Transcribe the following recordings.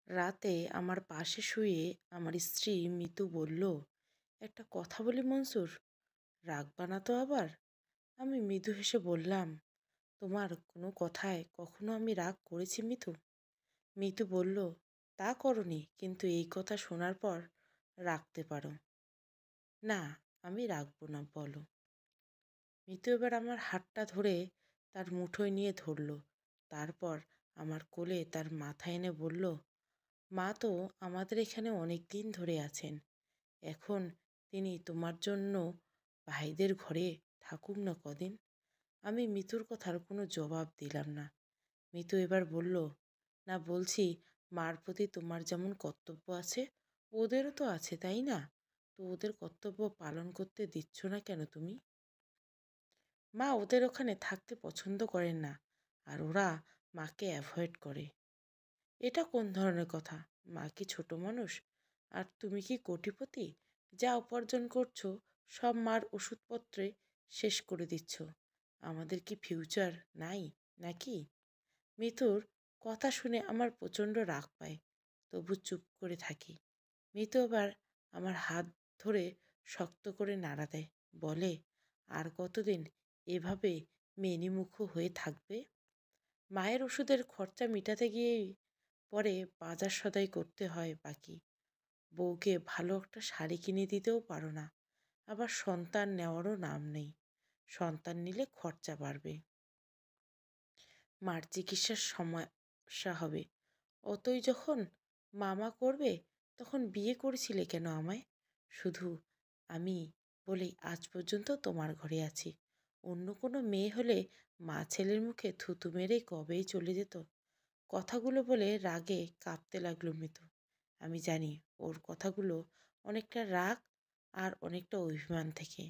রাতে আমার পাশে শুয়ে আমার স্ত্রী মিতু বলল, একটা কথা বলি মনসুর, রাগবা না তো আবার? আমি মৃদু হেসে বললাম, তোমার কোনো কথায় কখনো আমি রাগ করেছি মিতু? মিতু বলল, তা করনি, কিন্তু এই কথা শোনার পর রাখতে পারো। না, আমি রাখবো না, বলো। মিতু এবার আমার হাতটা ধরে তার মুঠোয় নিয়ে ধরল। তারপর আমার কোলে তার মাথা এনে বলল, মা তো আমাদের এখানে অনেক দিন ধরে আছেন। এখন তিনি তোমার জন্য ভাইদের ঘরে থাকুক না কদিন। আমি মিতুর কথার কোনো জবাব দিলাম না। মিতু এবার বলল, না, বলছি, মার প্রতি তোমার যেমন কর্তব্য আছে, ওদেরও তো আছে, তাই না? তো ওদের কর্তব্য পালন করতে দিচ্ছ না কেন তুমি? মা ওদের ওখানে থাকতে পছন্দ করেন না, আর ওরা মাকে অ্যাভয়েড করে। এটা কোন ধরনের কথা? মা কি ছোট মানুষ? আর তুমি কি কোটিপতি? যা উপার্জন করছো সব মার ওষুধপত্রে শেষ করে দিচ্ছ। আমাদের কি ফিউচার নাই নাকি? মিতুর কথা শুনে আমার প্রচণ্ড রাগ পায়, তবু চুপ করে থাকি। মিতু আবার আমার হাত ধরে শক্ত করে নাড়া দেয়, বলে, আর কতদিন এভাবে মেনিমুখো হয়ে থাকবে? মায়ের ওষুধের খরচা মেটাতে গিয়েই পরে বাজার সদাই করতে হয় বাকি। বউকে ভালো একটা শাড়ি কিনে দিতেও পারো না। আবার সন্তান নেওয়ারও নাম নেই। সন্তান নিলে খরচা বাড়বে, মার চিকিৎসার সমস্যা হবে। অতই যখন মামা করবে, তখন বিয়ে করেছিলে কেন আমায়? শুধু আমি বলেই আজ পর্যন্ত তোমার ঘরে আছি। অন্য কোনো মেয়ে হলে মা ছেলের মুখে থুতু মেরে কবেই চলে যেত। কথাগুলো বলে রাগে কাঁপতে লাগলো মৃদু। আমি জানি ওর কথাগুলো অনেকটা রাগ আর অনেকটা অভিমান থেকে।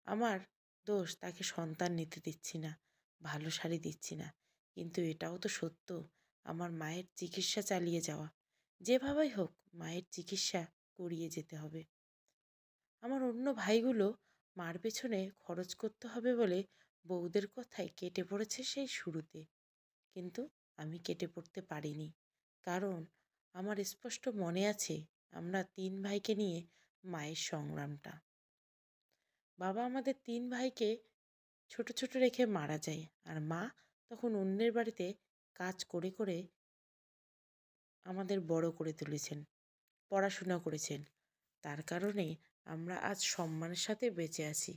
আমার দোষ, তাকে সন্তান নিতে দিচ্ছি না, ভালো শাড়ি দিচ্ছি না। কিন্তু এটাও তো সত্য, আমার মায়ের চিকিৎসা চালিয়ে যাওয়া। যেভাবেই হোক মায়ের চিকিৎসা করিয়ে যেতে হবে। আমার অন্য ভাইগুলো মার পেছনে খরচ করতে হবে বলে বউদের কথায় কেটে পড়েছে সেই শুরুতে। কিন্তু আমি কেটে পড়তে পারিনি, কারণ আমার স্পষ্ট মনে আছে আমরা তিন ভাইকে নিয়ে মায়ের সংগ্রামটা। বাবা আমাদের তিন ভাইকে ছোট ছোট রেখে মারা যায়, আর মা তখন অন্যের বাড়িতে কাজ করে করে আমাদের বড় করে তুলেছেন, পড়াশোনা করেছেন। তার কারণে আমরা আজ সম্মানের সাথে বেঁচে আছি,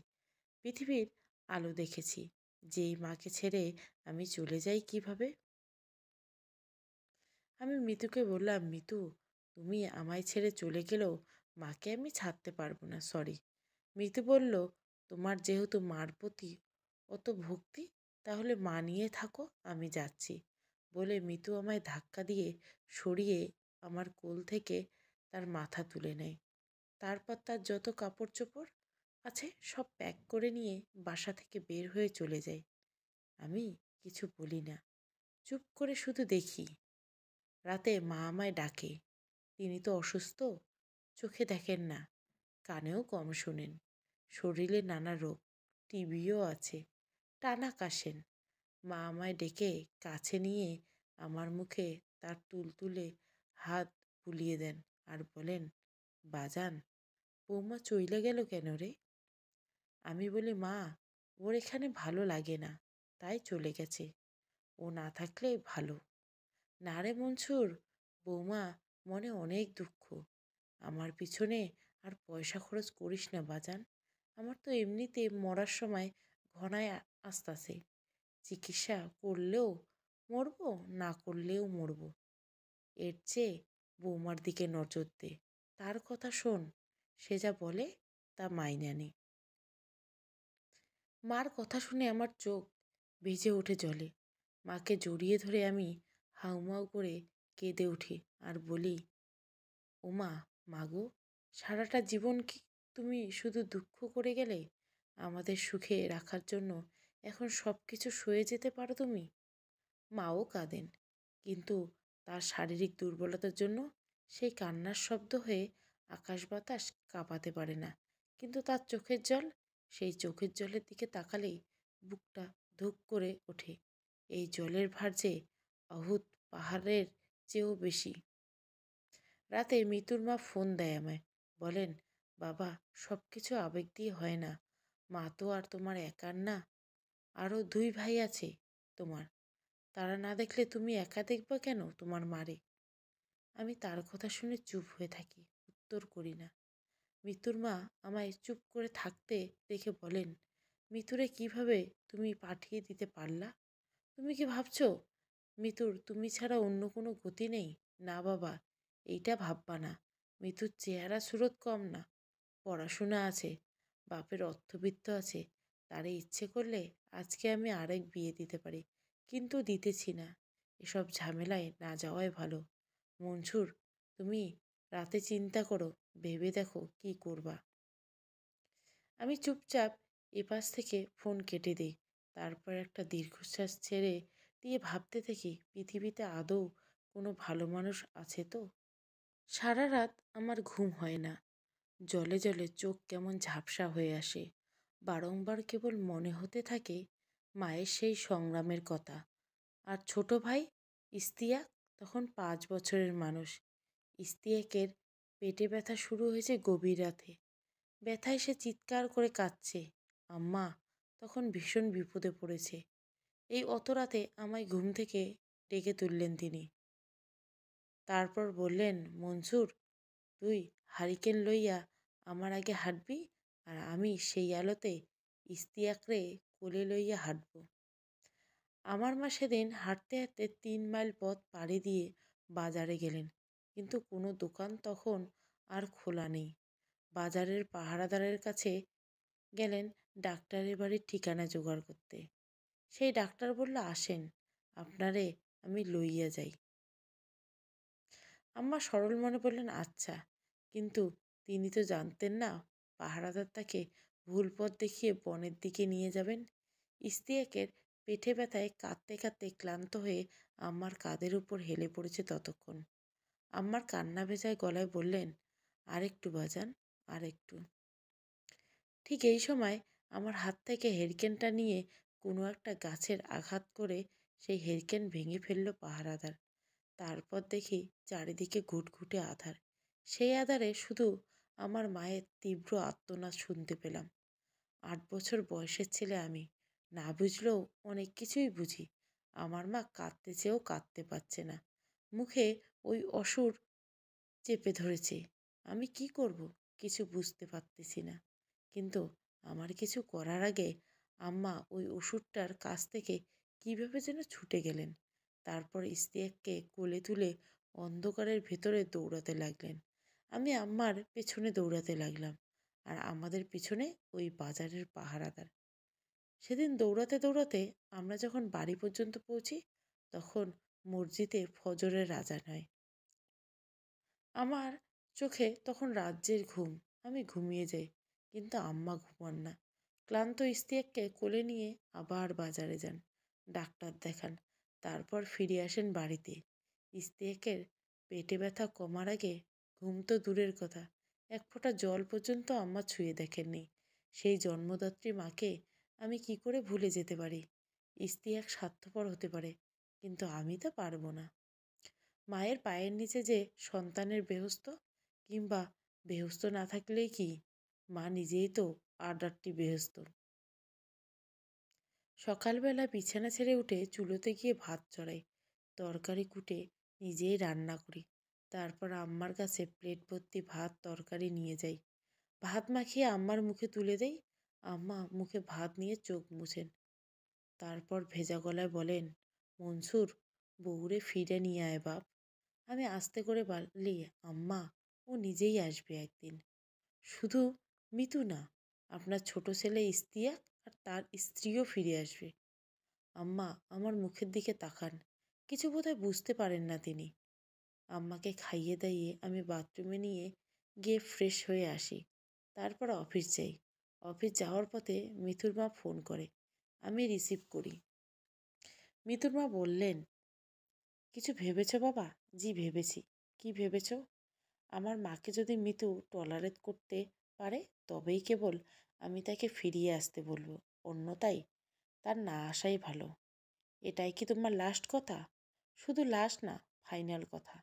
পৃথিবীর আলো দেখেছি। যেই মাকে ছেড়ে আমি চলে যাই কিভাবে? আমি মিতুকে বললাম, মিতু, তুমি আমায় ছেড়ে চলে গেলেও মাকে আমি ছাড়তে পারবো না, সরি। মিতু বলল, তোমার যেহেতু মার প্রতি অত ভক্তি, তাহলে মা নিয়ে থাকো, আমি যাচ্ছি। বলে মিতু আমায় ধাক্কা দিয়ে সরিয়ে আমার কোল থেকে তার মাথা তুলে নেয়। তারপর তার যত কাপড় চোপড় আছে সব প্যাক করে নিয়ে বাসা থেকে বের হয়ে চলে যায়। আমি কিছু বলি না, চুপ করে শুধু দেখি। রাতে মা আমায় ডাকে। তিনি তো অসুস্থ, চোখে দেখেন না, কানেও কম শোনেন, শরীরে নানা রোগ, টিবিও আছে, টানা কাশেন। মা আমায় ডেকে কাছে নিয়ে আমার মুখে তার তুলতুলে হাত বুলিয়ে দেন আর বলেন, বাজান, বৌমা চইলে গেল কেন রে? আমি বলি, মা, ওর এখানে ভালো লাগে না, তাই চলে গেছে। ও না থাকলে ভালো। না রে মনসুর, বৌমা মনে অনেক দুঃখ। আমার পিছনে আর পয়সা খরচ করিস না বাজান। আমার তো এমনিতে মরার সময় ঘনায় আসতাছে। চিকিৎসা করলেও মরবো, না করলেও মরবো। এর চেয়ে বৌমার দিকে নজর দে, তার কথা শোন, সে যা বলে তা মাইনে নে। মার কথা শুনে আমার চোখ ভিজে ওঠে জলে। মাকে জড়িয়ে ধরে আমি হাউমাউ করে কেঁদে উঠি আর বলি, ওমা, মাগো, সারাটা জীবন কি তুমি শুধু দুঃখ করে গেলে? আমাদের সুখে রাখার জন্য এখন সব কিছু সয়ে যেতে পারো তুমি? মাও কাঁদেন, কিন্তু তার শারীরিক দুর্বলতার জন্য সেই কান্নার শব্দ হয়ে আকাশ বাতাস কাঁপাতে পারে না। কিন্তু তার চোখের জল, সেই চোখের জলের দিকে তাকালেই বুকটা ধুক করে ওঠে। এই জলের ভার যে অহুত পাহাড়ের চেয়েও বেশি। রাতে মিতুর মা ফোন দেয় আমায়, বলেন, বাবা, সব কিছু আবেগ দিয়ে হয় না। মা তো আর তোমার একার না, আরও 2 ভাই আছে তোমার। তারা না দেখলে তুমি একা দেখবা কেন তোমার মারে? আমি তার কথা শুনে চুপ হয়ে থাকি, উত্তর করি না। মিতুর মা আমায় চুপ করে থাকতে দেখে বলেন, মিতুরে কিভাবে তুমি পাঠিয়ে দিতে পারলা? তুমি কি ভাবছো মিতুর তুমি ছাড়া অন্য কোনো গতি নেই? না বাবা, এইটা ভাববা না। মিতুর চেহারা সুরত কম না, পড়াশোনা আছে, বাপের অর্থবিত্ত আছে। তারে ইচ্ছে করলে আজকে আমি আরেক বিয়ে দিতে পারি, কিন্তু দিতেছি না। এসব ঝামেলায় না যাওয়াই ভালো। মনসুর, তুমি রাতে চিন্তা করো, ভেবে দেখো কি করবা। আমি চুপচাপ এপাশ থেকে ফোন কেটে দিই। তারপর একটা দীর্ঘশ্বাস ছেড়ে দিয়ে ভাবতে থাকি, পৃথিবীতে আদৌ কোনো ভালো মানুষ আছে তো? সারা রাত আমার ঘুম হয় না। জলে জলে চোখ কেমন ঝাপসা হয়ে আসে। বারংবার কেবল মনে হতে থাকে মায়ের সেই সংগ্রামের কথা। আর ছোট ভাই ইস্তিয়াক তখন 5 বছরের মানুষ। ইস্তিয়াকের পেটে ব্যথা শুরু হয়েছে গভীর রাতে। ব্যথায় সে চিৎকার করে কাঁদছে। আম্মা তখন ভীষণ বিপদে পড়েছে। এই অত রাতে আমায় ঘুম থেকে ডেকে তুললেন তিনি। তারপর বললেন, মনসুর, তুই হারিকেন লইয়া আমার আগে হাঁটবি, আর আমি সেই আলোতে ইস্তিয়াকরে কোলে লইয়া হাঁটব। আমার মা সেদিন হাঁটতে হাঁটতে 3 মাইল পথ পাড়ি দিয়ে বাজারে গেলেন, কিন্তু কোনো দোকান তখন আর খোলা নেই। বাজারের পাহারাদারের কাছে গেলেন ডাক্তারের বাড়ির ঠিকানা জোগাড় করতে। সেই ডাক্তার বলল, আসেন, আপনারে আমি লইয়া যাই। আম্মা সরল মনে বললেন, আচ্ছা। কিন্তু তিনি তো জানতেন না পাহারাদার তাকে ভুল পথ দেখিয়ে বনের দিকে নিয়ে যাবেন। ইস্তিয়াকের পেটে ব্যথায় কাঁদতে কাঁদতে ক্লান্ত হয়ে আম্মার কাঁধের উপর হেলে পড়েছে ততক্ষণ। আম্মার কান্না ভেজায় গলায় বললেন, আরেকটু বাজান, আরেকটু। ঠিক এই সময় আমার হাত থেকে হেরিকেনটা নিয়ে কোনো একটা গাছের আঘাত করে সেই হেরিকেন ভেঙে ফেলল পাহারাদার। তারপর দেখি চারিদিকে ঘুটঘুটে আঁধার। সেই আঁধারে শুধু আমার মায়ের তীব্র আর্তনাদ শুনতে পেলাম। 8 বছর বয়সের ছেলে আমি, না বুঝলেও অনেক কিছুই বুঝি। আমার মা কাঁদতে চেয়েও কাঁদতে পারছে না, মুখে ওই অসুর চেপে ধরেছে। আমি কি করব কিছু বুঝতে পারতেছি না। কিন্তু আমার কিছু করার আগে আম্মা ওই ওষুধটার কাছ থেকে কিভাবে যেন ছুটে গেলেন। তারপর ইস্তিয়াককে কোলে তুলে অন্ধকারের ভেতরে দৌড়াতে লাগলেন। আমি আম্মার পেছনে দৌড়াতে লাগলাম, আর আমাদের পিছনে ওই বাজারের পাহারাদার। সেদিন দৌড়াতে দৌড়াতে আমরা যখন বাড়ি পর্যন্ত পৌঁছি, তখন মসজিদে ফজরের আজান হয়। আমার চোখে তখন রাজ্যের ঘুম। আমি ঘুমিয়ে যাই, কিন্তু আম্মা ঘুমান না। ক্লান্ত ইস্তিয়াককে কোলে নিয়ে আবার বাজারে যান, ডাক্তার দেখান, তারপর ফিরে আসেন বাড়িতে। ইস্তিয়াকের পেটে ব্যথা কমার আগে ঘুম তো দূরের কথা, এক ফোঁটা জল পর্যন্ত আম্মা ছুঁয়ে দেখেননি। সেই জন্মদাত্রী মাকে আমি কি করে ভুলে যেতে পারি? ইস্তিয়াক স্বার্থপর হতে পারে, কিন্তু আমি তো পারবো না। মায়ের পায়ের নিচে যে সন্তানের বেহস্ত, কিংবা বেহস্ত না থাকলেই কি, মা নিজেই তো আডারটি বেহস্ত। সকালবেলা বিছানা ছেড়ে উঠে চুলোতে গিয়ে ভাত চড়াই, তরকারি কুটে নিজেই রান্না করি। তারপর আম্মার কাছে প্লেট ভর্তি ভাত তরকারি নিয়ে যাই। ভাত মাখিয়ে আম্মার মুখে তুলে দেই। আম্মা মুখে ভাত নিয়ে চোখ মুছেন। তারপর ভেজা গলায় বলেন, মনসুর, বউরে ফিরে নিয়ে আয় বাপ। আমি আস্তে করে বলি, আম্মা, ও নিজেই আসবে একদিন। শুধু মিতু না, আপনার ছোট ছেলে ইস্তিয়াক আর তার স্ত্রীও ফিরে আসবে। আম্মা আমার মুখের দিকে তাকান, কিছু বোধহয় বুঝতে পারেন না তিনি। আম্মাকে খাইয়ে দাইয়ে আমি বাথরুমে নিয়ে গিয়ে ফ্রেশ হয়ে আসি। তারপর অফিস যাই। অফিস যাওয়ার পথে মিতুর মা ফোন করে, আমি রিসিভ করি। মিতুর মা বললেন, কিছু ভেবেছ বাবা? জি ভেবেছি। কি ভেবেছ? আমার মাকে যদি মিতু টলারেট করতে পারে, তবেই কেবল আমি তাকে ফিরিয়ে আসতে বলবো, অন্যথায় তার না আসাই ভালো। এটাই কি তোমার লাস্ট কথা? শুধু লাস্ট না, ফাইনাল কথা।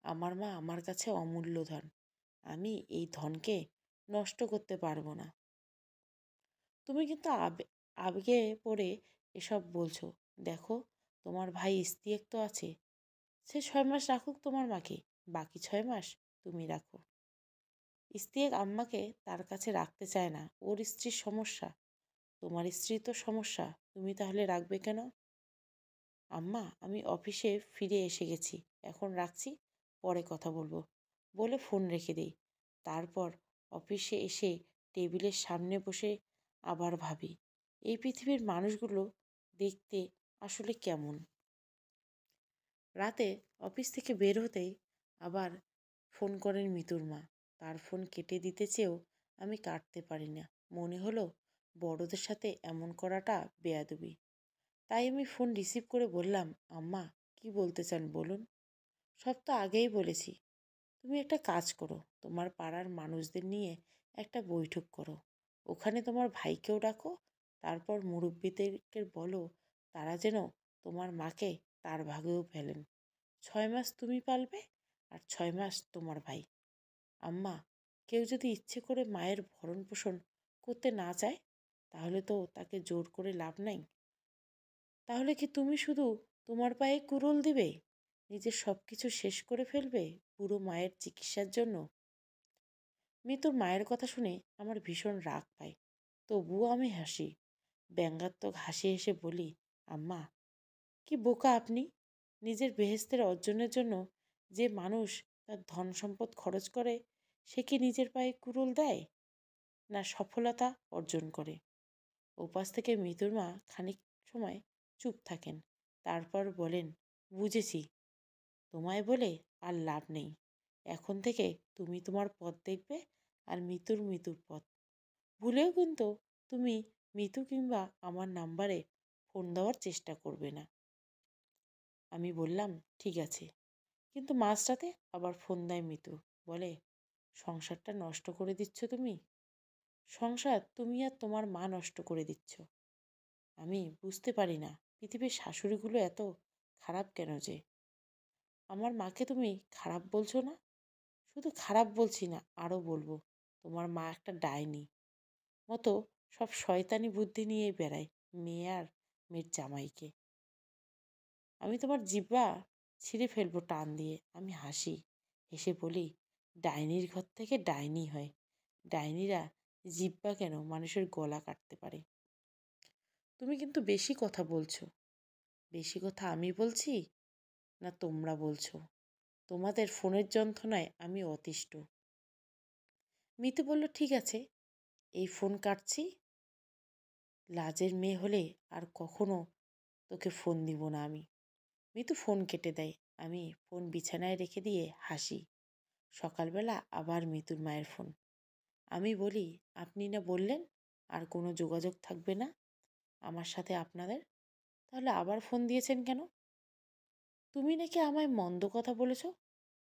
আমার মা আমার কাছে অমূল্য ধন। আমি এই ধনকে নষ্ট করতে পারবো না। তুমি কিন্তু আবেগে পড়ে এসব বলছো। দেখো, তোমার ভাই ইস্তিয়াক তো আছে। সে 6 মাস রাখুক তোমার মাকে, বাকি 6 মাস তুমি রাখো। ইস্তিয়াক আম্মাকে তার কাছে রাখতে চায় না, ওর স্ত্রীর সমস্যা। তোমার স্ত্রী তো সমস্যা, তুমি তাহলে রাখবে কেন? আম্মা, আমি অফিসে ফিরে এসে গেছি, এখন রাখছি, পরে কথা বলবো বলে ফোন রেখে দিই। তারপর অফিসে এসে টেবিলের সামনে বসে আবার ভাবি, এই পৃথিবীর মানুষগুলো দেখতে আসলে কেমন। রাতে অফিস থেকে বের হতেই আবার ফোন করেন মিতুর মা। তার ফোন কেটে দিতে চেয়েও আমি কাটতে পারি না। মনে হলো বড়দের সাথে এমন করাটা বেয়াদবি। তাই আমি ফোন রিসিভ করে বললাম, আম্মা, কি বলতে চান বলুন। সব তো আগেই বলেছি। তুমি একটা কাজ করো, তোমার পাড়ার মানুষদের নিয়ে একটা বৈঠক করো। ওখানে তোমার ভাইকেও ডাকো। তারপর মুরব্বীদেরকে বলো তারা যেন তোমার মাকে তার ভাগেও ফেলেন। 6 মাস তুমি পালবে আর 6 মাস তোমার ভাই। আম্মা, কেউ যদি ইচ্ছে করে মায়ের ভরণ পোষণ করতে না চায়, তাহলে তো তাকে জোর করে লাভ নাই। তাহলে কি তুমি শুধু তোমার পায়ে কুড়োল দিবে? নিজের সব কিছু শেষ করে ফেলবে পুরো মায়ের চিকিৎসার জন্য? মৃত্যুর মায়ের কথা শুনে আমার ভীষণ রাগ পায়। তবুও আমি হাসি, ব্যঙ্গাত্মক হাসি হেসে বলি, আম্মা, কি বোকা আপনি! নিজের বেহেস্তের অর্জনের জন্য যে মানুষ তার ধন সম্পদ খরচ করে, সে কি নিজের পায়ে কুড়োল দেয়, না সফলতা অর্জন করে? ওপাশ থেকে মৃতুর মা খানিক সময় চুপ থাকেন। তারপর বলেন, বুঝেছি, তোমায় বলে আর লাভ নেই। এখন থেকে তুমি তোমার পথ দেখবে, আর মিতুর মিতুর পথ। ভুলেও কিন্তু তুমি মিতু কিংবা আমার নাম্বারে ফোন দেওয়ার চেষ্টা করবে না। আমি বললাম, ঠিক আছে। কিন্তু মাঝরাতে আবার ফোন দেয় মিতু। বলে, সংসারটা নষ্ট করে দিচ্ছ তুমি। সংসার তুমি আর তোমার মা নষ্ট করে দিচ্ছ। আমি বুঝতে পারি না পৃথিবীর শাশুড়িগুলো এত খারাপ কেন যে। আমার মাকে তুমি খারাপ বলছো না? শুধু খারাপ বলছি না, আরও বলবো, তোমার মা একটা ডাইনি মতো সব শয়তানি বুদ্ধি নিয়েই বেড়ায় মেয়ে আর মেয়ের জামাইকে। আমি তোমার জিহ্বা ছিঁড়ে ফেলবো টান দিয়ে। আমি হাসি, হেসে বলি, ডাইনির ঘর থেকে ডাইনি হয়। ডাইনিরা জিহ্বা কেন, মানুষের গলা কাটতে পারে। তুমি কিন্তু বেশি কথা বলছো। বেশি কথা আমি বলছি না তোমরা বলছো? তোমাদের ফোনের যন্ত্রণায় আমি অতিষ্ঠ। মিতু বলল, ঠিক আছে, এই ফোন কাটছি। লাজের মেয়ে হলে আর কখনো তোকে ফোন দিব না আমি। মিতু ফোন কেটে দেয়। আমি ফোন বিছানায় রেখে দিয়ে হাসি। সকালবেলা আবার মিতুর মায়ের ফোন। আমি বলি, আপনি না বললেন আর কোনো যোগাযোগ থাকবে না আমার সাথে আপনাদের, তাহলে আবার ফোন দিয়েছেন কেন? তুমি নাকি আমায় মন্দ কথা বলেছ।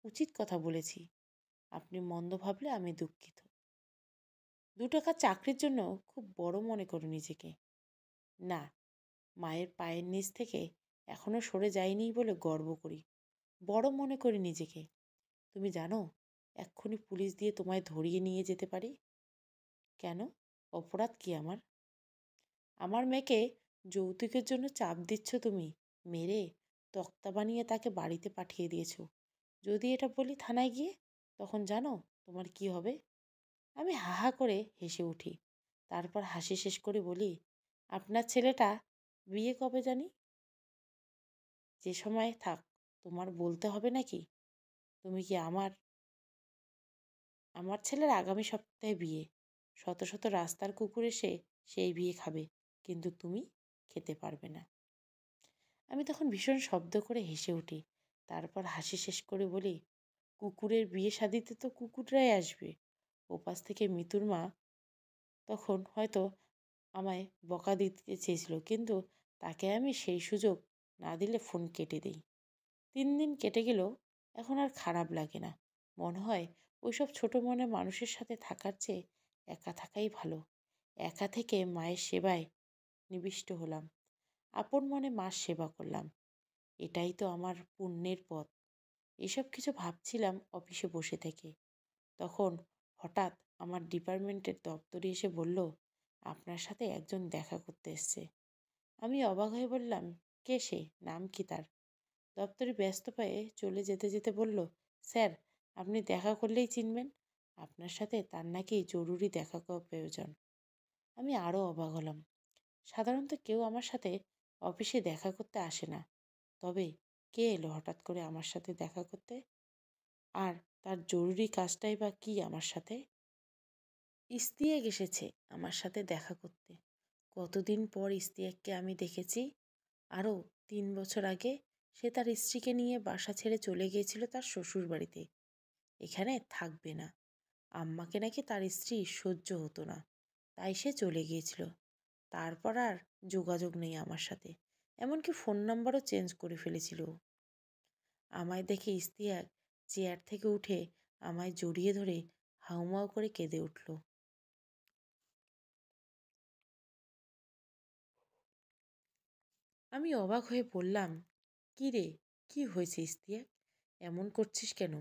উচিত কথা বলেছি। আপনি মন্দ ভাবলে আমি দুঃখিত। 2 টাকার চাকরির জন্য খুব বড় মনে করো নিজেকে। না, মায়ের পায়ের নিচ থেকে এখনো সরে যায়নি বলে গর্ব করি। বড় মনে করি নিজেকে। তুমি জানো, এক্ষুনি পুলিশ দিয়ে তোমায় ধরিয়ে নিয়ে যেতে পারি। কেন? অপরাধ কি আমার? আমার মেয়েকে যৌতুকের জন্য চাপ দিচ্ছ তুমি। মেরে তক্তা বানিয়ে তাকে বাড়িতে পাঠিয়ে দিয়েছ। যদি এটা বলি থানায় গিয়ে, তখন জানো তোমার কি হবে? আমি হা হা করে হেসে উঠি। তারপর হাসি শেষ করে বলি, আপনার ছেলেটা বিয়ে কবে জানি? যে সময় থাক, তোমার বলতে হবে নাকি? তুমি কি আমার ছেলের আগামী সপ্তাহে বিয়ে। শত শত রাস্তার কুকুর এসে সেই বিয়ে খাবে, কিন্তু তুমি খেতে পারবে না। আমি তখন ভীষণ শব্দ করে হেসে উঠি। তারপর হাসি শেষ করে বলি, কুকুরের বিয়ে শাদিতে তো কুকুররাই আসবে। ওপাশ থেকে মিতুর মা তখন হয়তো আমায় বকা দিতে চেয়েছিল, কিন্তু তাকে আমি সেই সুযোগ না দিলে ফোন কেটে দিই। 3 দিন কেটে গেলেও এখন আর খারাপ লাগে না। মনে হয় ওইসব ছোট মনের মানুষের সাথে থাকার চেয়ে একা থাকাই ভালো। একা থেকে মায়ের সেবায় নিবিষ্ট হলাম। আপন মনে মার সেবা করলাম। এটাই তো আমার পুণ্যের পথ। এসব কিছু ভাবছিলাম অফিসে বসে থেকে। তখন হঠাৎ আমার ডিপার্টমেন্টের দপ্তরে এসে বলল, আপনার সাথে একজন দেখা করতে এসছে। আমি অবাক হয়ে বললাম, কে সে? নাম কি তার? দপ্তরে ব্যস্ত পায়ে চলে যেতে যেতে বলল, স্যার, আপনি দেখা করলেই চিনবেন। আপনার সাথে তার নাকি জরুরি দেখা করা প্রয়োজন। আমি আরও অবাক হলাম। সাধারণত কেউ আমার সাথে অফিসে দেখা করতে আসে না, তবে কে এলো হঠাৎ করে আমার সাথে দেখা করতে? আর তার জরুরি কাজটাই বা কী আমার সাথে? ইস্তিয়াক এসেছে আমার সাথে দেখা করতে। কতদিন পর ইস্তিয়াককে আমি দেখেছি। আরও 3 বছর আগে সে তার স্ত্রীকে নিয়ে বাসা ছেড়ে চলে গিয়েছিল তার শ্বশুর বাড়িতে। এখানে থাকবে না। আম্মাকে নাকি তার স্ত্রী সহ্য হতো না, তাই সে চলে গিয়েছিল। তারপর আর যোগাযোগ নেই আমার সাথে। এমনকি ফোন নাম্বারও চেঞ্জ করে ফেলেছিল। আমায় দেখে ইস্তিয়াক চেয়ার থেকে উঠে আমায় জড়িয়ে ধরে হাউমাউ করে কেঁদে উঠল। আমি অবাক হয়ে বললাম, কী রে, কী হয়েছে ইস্তিয়াক? এমন করছিস কেন?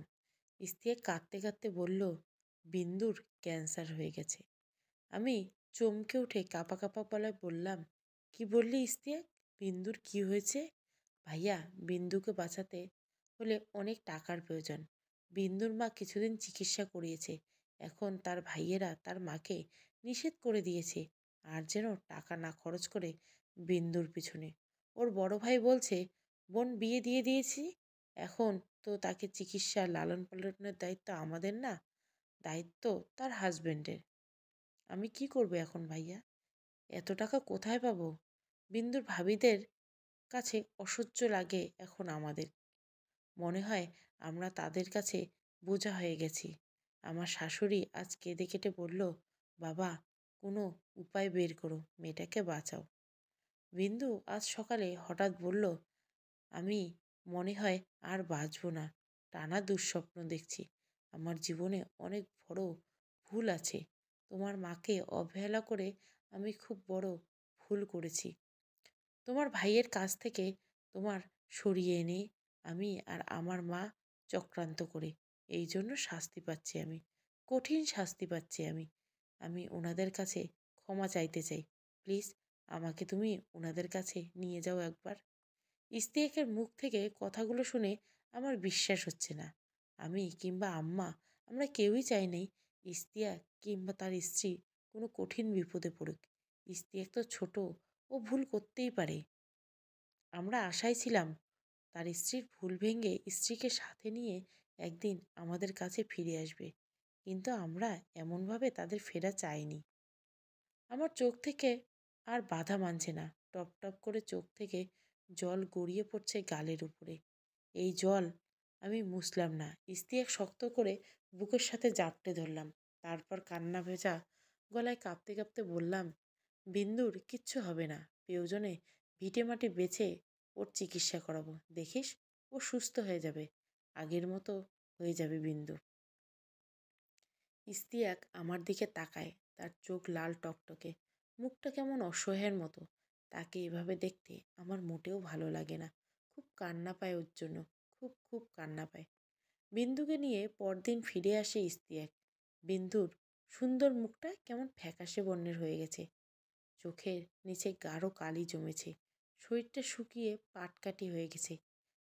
ইস্তিয়াক কাঁদতে কাঁদতে বলল, বিন্দুর ক্যান্সার হয়ে গেছে। আমি চমকে উঠে কাঁপা কাঁপা গলায় বললাম, কি বললি ইস্তিয়াক? বিন্দুর কি হয়েছে? ভাইয়া, বিন্দুকে বাঁচাতে হলে অনেক টাকার প্রয়োজন। বিন্দুর মা কিছুদিন চিকিৎসা করিয়েছে। এখন তার ভাইয়েরা তার মাকে নিষেধ করে দিয়েছে আর যেন টাকা না খরচ করে বিন্দুর পিছনে। ওর বড় ভাই বলছে, বোন বিয়ে দিয়ে দিয়েছি, এখন তো তাকে চিকিৎসা লালন পালনের দায়িত্ব আমাদের না, দায়িত্ব তার হাজবেন্ডের। আমি কি করব এখন ভাইয়া? এত টাকা কোথায় পাবো? বিন্দুর ভাবিদের কাছে অসহ্য লাগে এখন আমাদের। মনে হয় আমরা তাদের কাছে বোঝা হয়ে গেছি। আমার শাশুড়ি আজ কেঁদে কেটে বলল, বাবা, কোনো উপায় বের করো, মেয়েটাকে বাঁচাও। বিন্দু আজ সকালে হঠাৎ বলল, আমি মনে হয় আর বাঁচব না। টানা দুঃস্বপ্ন দেখছি। আমার জীবনে অনেক বড় ভুল আছে। তোমার মাকে অবহেলা করে আমি খুব বড় ভুল করেছি। তোমার ভাইয়ের কাছ থেকে তোমার সরিয়ে এনে আমি আর আমার মা চক্রান্ত করে এই জন্য শাস্তি পাচ্ছি আমি। কঠিন শাস্তি পাচ্ছি আমি। আমি ওনাদের কাছে ক্ষমা চাইতে চাই। প্লিজ আমাকে তুমি ওনাদের কাছে নিয়ে যাও একবার। ইস্তিয়াকের মুখ থেকে কথাগুলো শুনে আমার বিশ্বাস হচ্ছে না। আমি কিংবা আম্মা, আমরা কেউই চাই নাই ইস্তিয়াক কিংবা তার স্ত্রী কোনো কঠিন বিপদে পড়ুক। ইস্তিয়াক তো ছোট, ও ভুল করতেই পারে। আমরা আশায় ছিলাম তার স্ত্রীর ভুল ভেঙে স্ত্রীকে সাথে নিয়ে একদিন আমাদের কাছে ফিরে আসবে, কিন্তু আমরা এমনভাবে তাদের ফেরা চাইনি। আমার চোখ থেকে আর বাধা মানছে না। টপ টপ করে চোখ থেকে জল গড়িয়ে পড়ছে গালের উপরে। এই জল আমি মুছলাম না। ইস্তিয়াক শক্ত করে বুকের সাথে জাপটে ধরলাম। তারপর কান্না ভেজা গলায় কাঁপতে কাঁপতে বললাম, বিন্দুর কিচ্ছু হবে না। প্রয়োজনে ভিটে মাটি বেছে ওর চিকিৎসা করাবো। দেখিস, ও সুস্থ হয়ে যাবে। আগের মতো হয়ে যাবে বিন্দু। ইস্তিয়াক আমার দিকে তাকায়। তার চোখ লাল টকটকে, মুখটা কেমন অসহায়ের মতো। তাকে এভাবে দেখতে আমার মোটেও ভালো লাগে না। খুব কান্না পায় ওর জন্য। খুব খুব কান্না পায়। বিন্দুকে নিয়ে পরদিন ফিরে আসে ইস্তিয়াক। বিন্দুর সুন্দর মুখটা কেমন ফ্যাকাশে বর্ণের হয়ে গেছে। চোখের নিচে গাঢ় কালি জমেছে। শরীরটা শুকিয়ে পাটকাঠি হয়ে গেছে।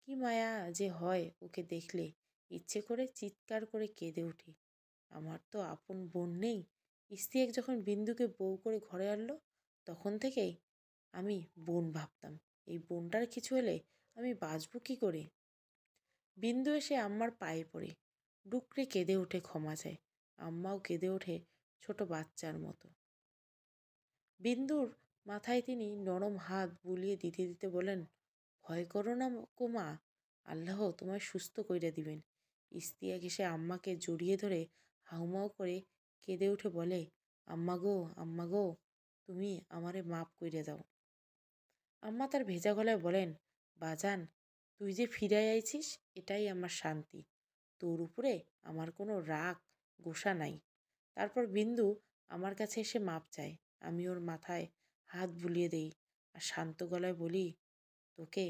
কি মায়া যে হয় ওকে দেখলে। ইচ্ছে করে চিৎকার করে কেঁদে উঠি। আমার তো আপন বোন নেই। ইস্তিয়াক যখন বিন্দুকে বউ করে ঘরে আনলো, তখন থেকেই আমি বোন ভাবতাম। এই বোনটার কিছু হলে আমি বাঁচব কী করে? বিন্দু এসে আম্মার পায়ে পড়ে ডুকরে কেঁদে ওঠে, ক্ষমা চায়। আম্মাও কেঁদে ওঠে ছোট বাচ্চার মতো। বিন্দুর মাথায় তিনি নরম হাত বুলিয়ে দিতে দিতে বলেন, ভয় করো না গো মা, আল্লাহ তোমায় সুস্থ কইরা দিবেন। ইস্তিয়াক এসে আম্মাকে জড়িয়ে ধরে হাউমাউ করে কেঁদে উঠে বলে, আম্মা গো, আম্মা গো, তুমি আমারে মাফ কইরা দাও। আম্মা তার ভেজা গলায় বলেন, বাজান, তুই যে ফিরে আইছিস এটাই আমার শান্তি। তোর উপরে আমার কোনো রাগ গোসা নাই। তারপর বিন্দু আমার কাছে এসে মাপ চায়। আমি ওর মাথায় হাত বুলিয়ে দেই আর শান্ত গলায় বলি, তোকে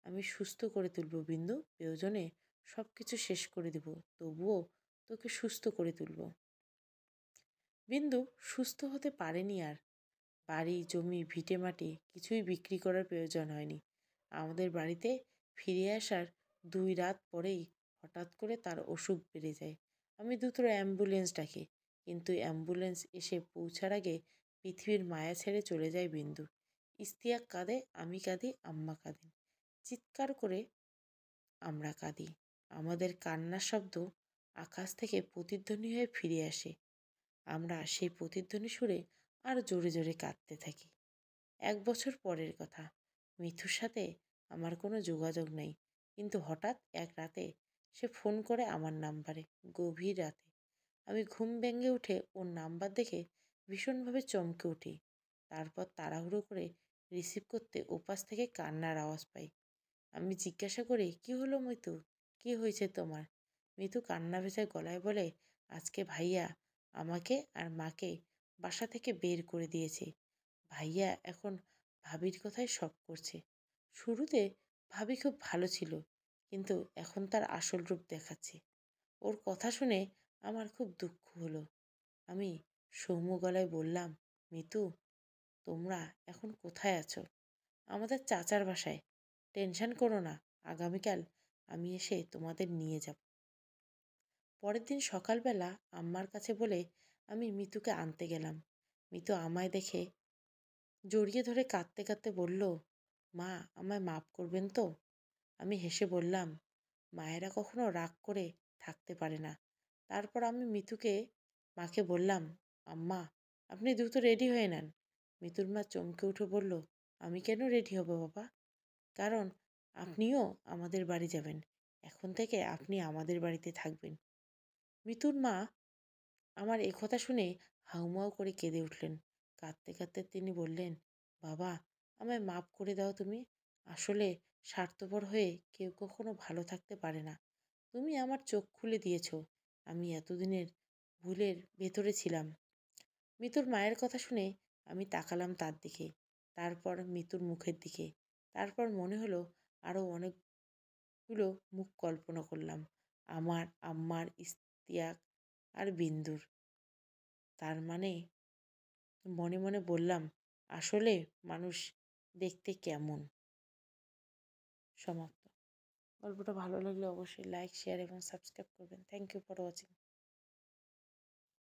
আমি সুস্থ করে তুলব বিন্দু। প্রয়োজনে সব কিছু শেষ করে দেব, তবুও তোকে সুস্থ করে তুলব। বিন্দু সুস্থ হতে পারেনি আর। বাড়ি, জমি, ভিটেমাটি কিছুই বিক্রি করার প্রয়োজন হয়নি। আমাদের বাড়িতে ফিরে আসার 2 রাত পরেই হঠাৎ করে তার অসুখ বেড়ে যায়। আমি দ্রুত অ্যাম্বুলেন্স ডাকি, কিন্তু অ্যাম্বুলেন্স এসে পৌঁছার আগে পৃথিবীর মায়া ছেড়ে চলে যায় বিন্দু। ইশতিয়াক কাঁদে, আমি কাঁদি, আম্মা কাঁদেন। চিৎকার করে আমরা কাঁদি। আমাদের কান্নার শব্দ আকাশ থেকে প্রতিধ্বনি হয়ে ফিরে আসে। আমরা সেই প্রতিধ্বনি শুনে আরো জোরে জোরে কাঁদতে থাকি। 1 বছর পরের কথা। মিথুর সাথে আমার কোনো যোগাযোগ নেই, কিন্তু হঠাৎ এক রাতে সে ফোন করে আমার নাম্বারে, গভীর রাতে। আমি ঘুম ভেঙে উঠে ওর নাম্বার দেখে ভীষণভাবে চমকে উঠি। তারপর তাড়াহুড়ো করে রিসিভ করতে ওপাশ থেকে কান্নার আওয়াজ পাই। আমি জিজ্ঞাসা করি, কি হলো মিতু, কি হয়েছে তোমার? মিতু কান্না ভেজা গলায় বলে, আজকে ভাইয়া আমাকে আর মাকে বাসা থেকে বের করে দিয়েছে। ভাইয়া এখন ভাবির কথাই সব করছে। শুরুতে ভাবি খুব ভালো ছিল, কিন্তু এখন তার আসল রূপ দেখাচ্ছে। ওর কথা শুনে আমার খুব দুঃখ হলো। আমি সৌম্য গলায় বললাম, মিতু, তোমরা এখন কোথায় আছো? আমাদের চাচার বাসায়। টেনশন করো না, আগামীকাল আমি এসে তোমাদের নিয়ে যাব। পরের দিন সকালবেলা আম্মার কাছে বলে আমি মিতুকে আনতে গেলাম। মিতু আমায় দেখে জড়িয়ে ধরে কাঁদতে কাঁদতে বলল, মা, আমায় মাফ করবেন তো? আমি হেসে বললাম, মায়েরা কখনো রাগ করে থাকতে পারে না। তারপর আমি মাকে বললাম, আম্মা, আপনি দ্রুত রেডি হয়ে নেন। মিতুর মা চমকে উঠে বলল, আমি কেন রেডি হব বাবা? কারণ আপনিও আমাদের বাড়ি যাবেন। এখন থেকে আপনি আমাদের বাড়িতে থাকবেন। মিতুর মা আমার কথা শুনে হাউমাউ করে কেঁদে উঠলেন। কাঁদতে কাঁদতে তিনি বললেন, বাবা, আমায় মাফ করে দাও তুমি। আসলে স্বার্থপর হয়ে কেউ কখনো ভালো থাকতে পারে না। তুমি আমার চোখ খুলে দিয়েছ। আমি এতদিনের ভুলের ভেতরে ছিলাম। মিতুর মায়ের কথা শুনে আমি তাকালাম তার দিকে, তারপর মিতুর মুখের দিকে। তারপর মনে হলো আরো অনেকগুলো মুখ কল্পনা করলাম, আমার, আম্মার, ইশতিয়াক আর বিন্দুর। তার মানে মনে মনে বললাম, আসলে মানুষ দেখতে কেমন। সমাপ্ত। গল্পটা ভালো লাগলে অবশ্যই লাইক, শেয়ার এবং সাবস্ক্রাইব করবেন। Thank you for watching.